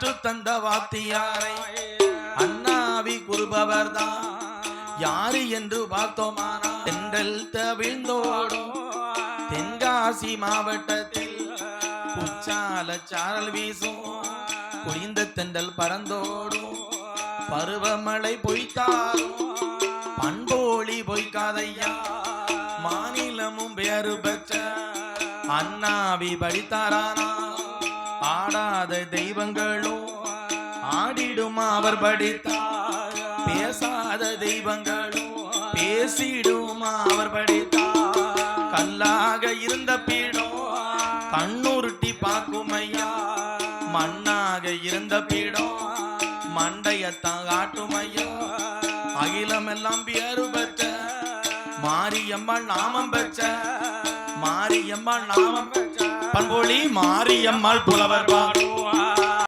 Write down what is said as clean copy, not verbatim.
கற்று தந்த வாத்தியாரை அண்ணாவி குருபவர்தான் யாரு என்று பார்த்தோமானா தென்றல் தவிழ்ந்தோடும் தென்காசி மாவட்டத்தில் குச்சால சாரல் வீசும் குளிந்த தென்றல் பறந்தோடும் பருவமழை பொய்த்தாலும் பண்போழி பொய்க்காதையா மாநிலமும் வேறு பெற்ற அண்ணாவி படித்தாரானா ஆடாத தெய்வங்களும் ஆடிடும் அவர் படித்தார் பேசாத தெய்வங்களும் பேசிடும் அவர் படித்தார் கல்லாக இருந்த பீடம் கண்ணுருட்டி பார்க்குமையா மண்ணாக இருந்த பீடம் மண்டையத்தான் காட்டுமையா அகிலமெல்லாம் பேரு பெற்ற மாரியம்மாள் நாமம் பெற்ற மாரியம்மாள் நாமம் பெற்ற பண்பொழி மாரியம்மாள் புலவர் பாடும்